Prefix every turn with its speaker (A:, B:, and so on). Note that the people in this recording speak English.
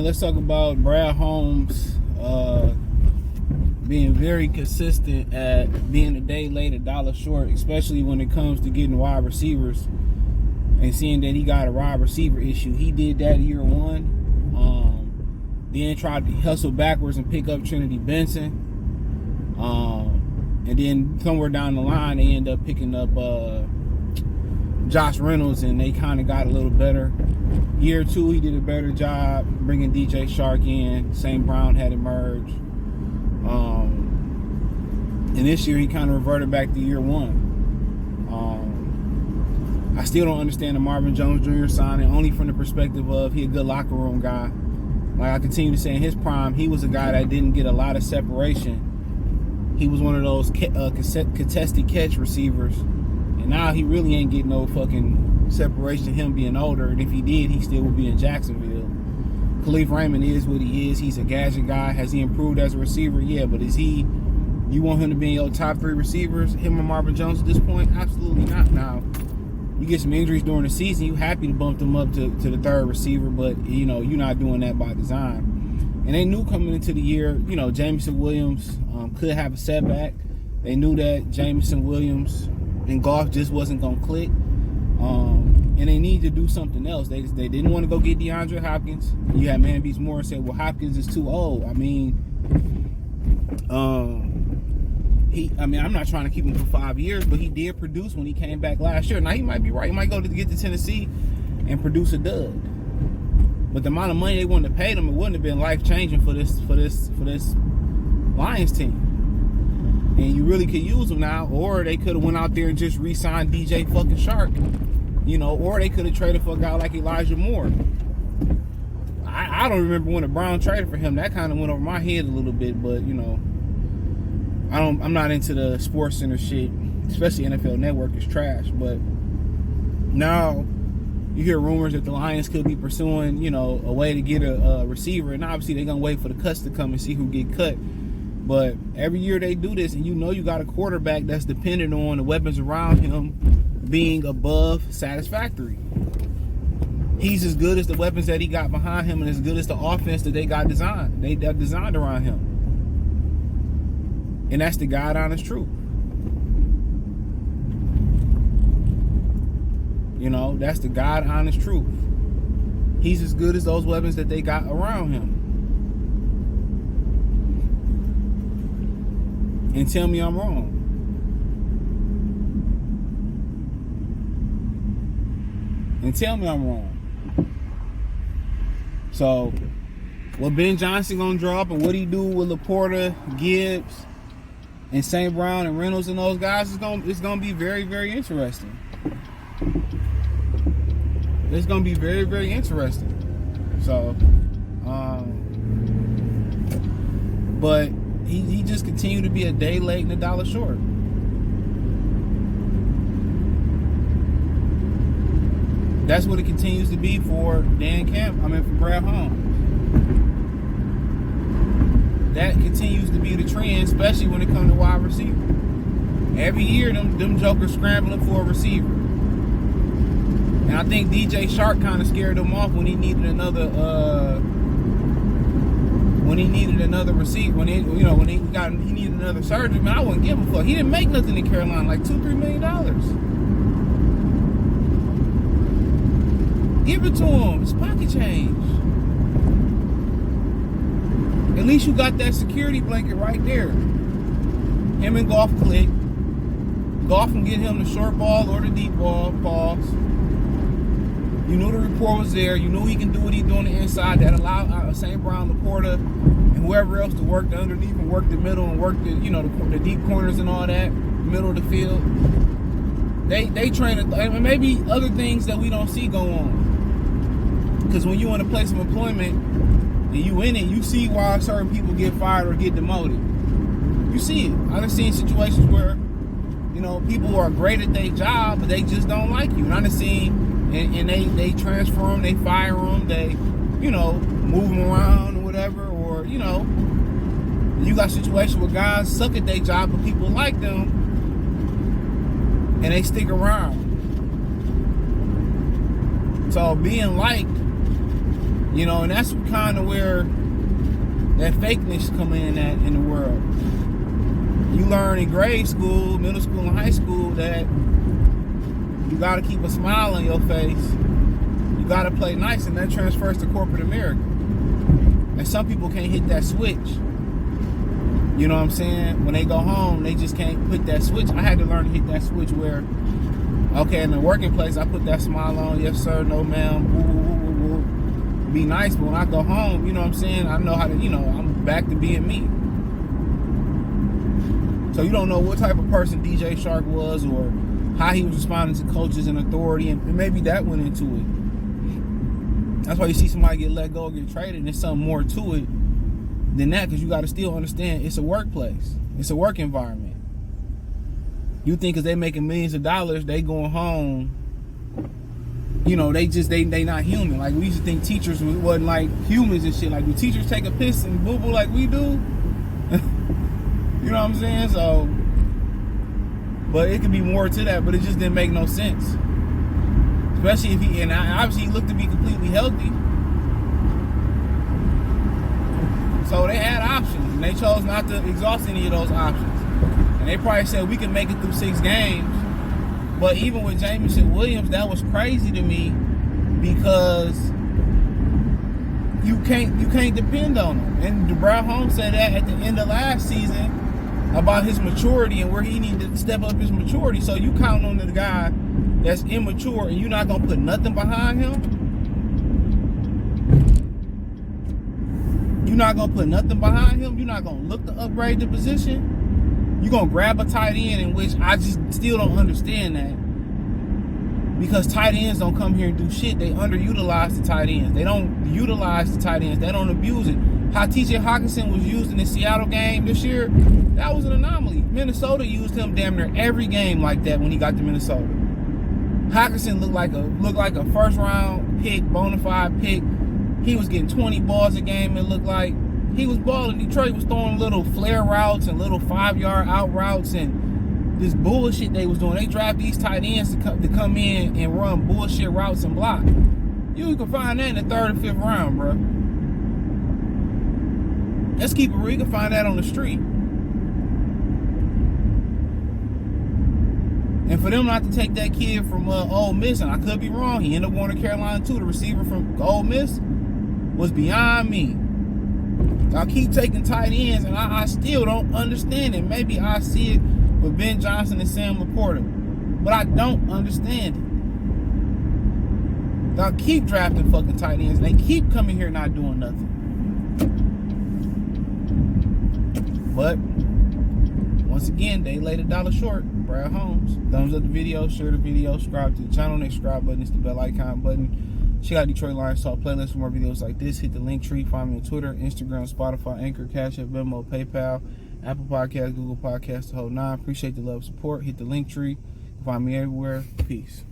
A: man, let's talk about Brad Holmes being very consistent at being a day late, a dollar short, especially when it comes to getting wide receivers and seeing that he got a wide receiver issue. He did that year one. Then tried to hustle backwards and pick up Trinity Benson. And then somewhere down the line, they end up picking up Josh Reynolds, and they kind of got a little better. Year two, he did a better job bringing DJ Shark in. St. Brown had emerged. And this year, he kind of reverted back to year one. I still don't understand the Marvin Jones Jr. signing, only from the perspective of he a good locker room guy. Like I continue to say, in his prime, he was a guy that didn't get a lot of separation. He was one of those contested catch receivers. And now he really ain't getting no fucking separation, him being older. And if he did, he still would be in Jacksonville. Khalif Raymond is what he is. He's a gadget guy. Has he improved as a receiver? Yeah, but is he... You want him to be in your top three receivers, him and Marvin Jones at this point? Absolutely not. Now, you get some injuries during the season, you happy to bump them up to the third receiver, but, you know, you're not doing that by design. And they knew coming into the year, you know, Jameson Williams could have a setback. They knew that Jameson Williams and Goff just wasn't going to click. And they needed to do something else. They didn't want to go get DeAndre Hopkins. You had Man Beats Moore say, well, Hopkins is too old. I mean, I'm not trying to keep him for 5 years, but he did produce when he came back last year. Now, he might be right. He might go to get to Tennessee and produce a dud. But the amount of money they wanted to pay him, it wouldn't have been life-changing for this Lions team. And you really could use them now, or they could have went out there and just re-signed DJ fucking Shark, you know, or they could have traded for a guy like Elijah Moore. I don't remember when the Browns traded for him. That kind of went over my head a little bit, but, you know, I'm not into the Sports Center shit, especially NFL Network is trash. But now you hear rumors that the Lions could be pursuing, you know, a way to get a receiver, and obviously they're gonna wait for the cuts to come and see who get cut. But every year they do this, and you know you got a quarterback that's dependent on the weapons around him being above satisfactory. He's as good as the weapons that he got behind him, and as good as the offense that they designed around him. And that's the God honest truth. You know, that's the God honest truth. He's as good as those weapons that they got around him. And tell me I'm wrong. And tell me I'm wrong. So, what Ben Johnson gonna drop and what he do with Laporta, Gibbs, and St. Brown and Reynolds and those guys is gonna be very, very interesting. It's gonna be very, very interesting. So, but he just continued to be a day late and a dollar short. That's what it continues to be for for Brad Holmes. That continues to be the trend, especially when it comes to wide receiver. Every year, them jokers scrambling for a receiver. And I think DJ Shark kind of scared him off when he needed another receiver. When he needed another surgery. Man, I wouldn't give a fuck. He didn't make nothing in Carolina, like $2-3 million. Give it to him. It's pocket change. At least you got that security blanket right there. Him and Goff click. Goff can get him the short ball or the deep ball. Pause. You knew the report was there. You knew he can do what he's doing on the inside. That allowed St. Brown, Laporta, and whoever else to work the underneath and work the middle and work the deep corners and all that, middle of the field. They train it, and maybe other things that we don't see go on. Because when you're in a place of employment and you in it, you see why certain people get fired or get demoted. You see it. I've seen situations where, you know, people who are great at their job, but they just don't like you. And I've seen, and they transfer them, they fire them, they, you know, move them around or whatever, or, you know, you got situations where guys suck at their job, but people like them, and they stick around. So being liked You know, and that's kind of where that fakeness come in at in the world. You learn in grade school, middle school, and high school that you got to keep a smile on your face. You got to play nice, and that transfers to corporate America. And some people can't hit that switch. You know what I'm saying? When they go home, they just can't put that switch. I had to learn to hit that switch where, okay, in the working place, I put that smile on. Yes, sir. No, ma'am. Woo, woo, woo, woo, woo. Be nice. But when I go home, you know what I'm saying? I know how to, I'm back to being me. So you don't know what type of person DJ Shark was or how he was responding to coaches and authority, and maybe that went into it. That's why you see somebody get let go or get traded, and there's something more to it than that, because you got to still understand it's a workplace. It's a work environment. You think because they making millions of dollars, they going home, they not human. Like, we used to think teachers wasn't like humans and shit. Like, do teachers take a piss and boo-boo like we do? You know what I'm saying? So, but it could be more to that, but it just didn't make no sense. Especially if obviously he looked to be completely healthy. So they had options, and they chose not to exhaust any of those options. And they probably said, we can make it through 6 games. But even with Jamison Williams, that was crazy to me, because you can't depend on him. And Brad Holmes said that at the end of last season about his maturity and where he needed to step up his maturity. So you count on the guy that's immature, and you're not gonna put nothing behind him. You're not gonna put nothing behind him. You're not gonna look to upgrade the position. You're gonna grab a tight end, in which I just still don't understand that. Because tight ends don't come here and do shit. They underutilize the tight ends. They don't utilize the tight ends. They don't abuse it. How TJ Hawkinson was used in the Seattle game this year, that was an anomaly. Minnesota used him damn near every game like that when he got to Minnesota. Hawkinson looked like a first round pick, bona fide pick. He was getting 20 balls a game. It looked like he was balling. Detroit was throwing little flare routes and little 5-yard out routes and this bullshit they was doing. They draft these tight ends to come in and run bullshit routes and block. You can find that in the 3rd or 5th round, bro. Let's keep it real. You can find that on the street. And for them not to take that kid from Ole Miss, and I could be wrong, he ended up going to Carolina too. The receiver from Ole Miss was beyond me. Y'all keep taking tight ends, and I still don't understand it. Maybe I see it with Ben Johnson and Sam Laporta, but I don't understand it. Y'all keep drafting fucking tight ends, and they keep coming here not doing nothing. But once again, they laid $1 short. Brad Holmes. Thumbs up the video, share the video, subscribe to the channel. Next subscribe button is the bell icon button. Check out Detroit Lions Talk playlist for more videos like this. Hit the link tree. Find me on Twitter, Instagram, Spotify, Anchor, Cash App, Venmo, PayPal, Apple Podcasts, Google Podcasts, the whole 9. Appreciate the love and support. Hit the link tree. Find me everywhere. Peace.